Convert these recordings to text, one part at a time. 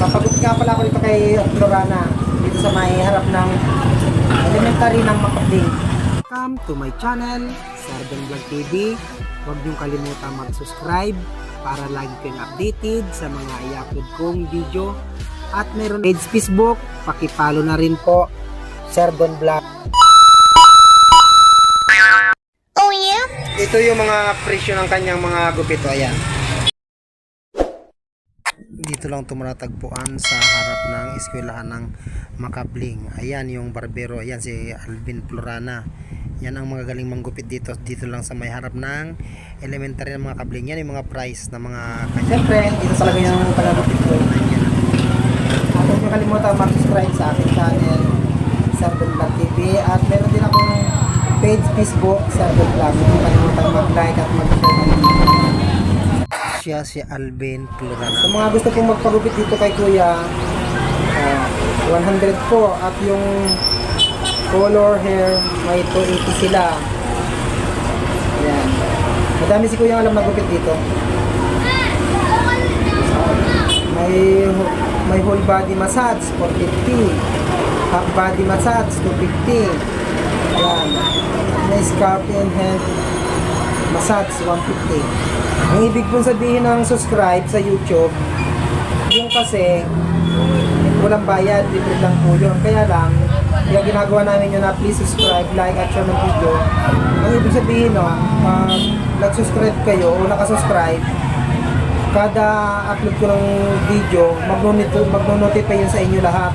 Papagupit nga pala ako dito kay Florana. Dito sa may harap ng elementary ng Makapling. Welcome to my channel, Sardon Vlog TV. Huwag niyong kalimutan mag-subscribe para lagi kayong updated sa mga i-upload kong video. At meron page Facebook, pakipalo na rin po, Sardon Vlog. Oh yeah? Ito yung mga presyo ng kanyang mga gupito. Ayan. Dito lang tumatagpuan sa harap ng eskwelahan ng Makapling. Ayan yung barbero. Ayan si Alvin Florana. Yan ang mga galing manggupit dito. Dito lang sa may harap ng elementary ng mga Makapling. Yan yung mga price na mga kanya. Siyempre, dito talaga yung tagagupit ko. At huwag nyo kalimutan mag-subscribe sa aking channel, Sardon Vlog TV. At meron din akong page Facebook, Sardon Vlog. Huwag nyo kalimutan mag-like at mag-share. Siya si Alvin Florana. Sa mga gusto pong magpagupit dito kay Kuya, 100 po. At yung color hair, may 280 sila. Ayan. Madami si Kuya alam magupit dito. May whole body massage, 450. Half body massage, 250. Ayan. May scalp and hand massage, 150. Ang ibig pong sabihin ng subscribe sa YouTube, yung kasi walang bayad, libre lang po yun. Kaya lang, kaya ginagawa namin yun na please subscribe, like at share ng video. Ang ibig sabihin, no, nag-subscribe kayo o nakasubscribe, kada upload ko ng video, magno-notify yun sa inyo lahat.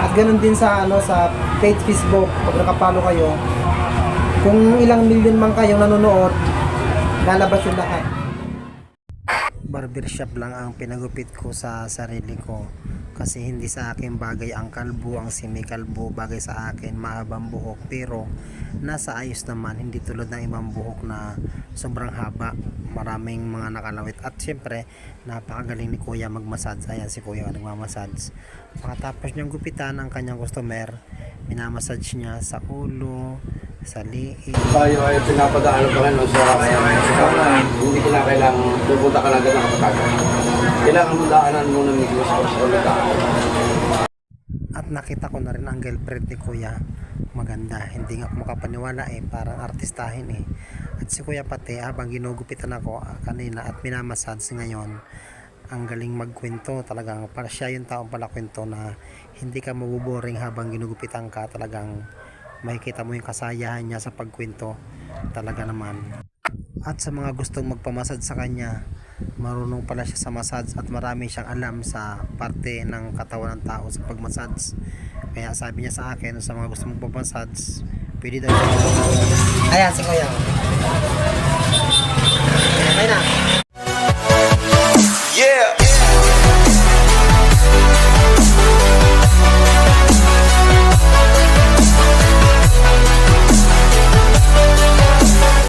At ganun din sa sa page Facebook, pag nakapalo kayo, kung ilang milyon man kayong nanonood, lalabas yung lahat. Barbershop lang ang pinagupit ko sa sarili ko kasi hindi sa akin bagay ang kalbo, ang semi-kalbo. Bagay sa akin mahabang buhok, pero nasa ayos naman, hindi tulad ng ibang buhok na sobrang haba, maraming mga nakalawit. At syempre napakagaling ni Kuya magmassage. Ayan si Kuya nagmamassage. Pagkatapos niyang gupitan ang kanyang customer, minamassage niya sa ulo, sa liig. Tayo ay pinapadaan pa rin sa hindi ko na kailangan pupunta ka na agad ng kapatagan. Kailangan mo daanan muna ng Diyos ulit ako. At nakita ko na rin ang girlfriend ni Kuya. Maganda. Hindi nga ako makapaniwala parang artistahin At si Kuya pati habang ginugupitan ako kanina at minamassage ngayon, ang galing magkwento. Talagang para siya yung taong pala kwento na hindi ka mabuboring habang ginugupitan ka. Talagang makikita mo yung kasayahan niya sa pagkwento. Talaga naman. At sa mga gustong magpamassage sa kanya, marunong pala siya sa massage at marami siyang alam sa parte ng katawan ng tao sa pagmassage. Kaya sabi niya sa akin, sa mga gustong magpamassage, pwede daw siya. Ayan si Kuya. Okay na.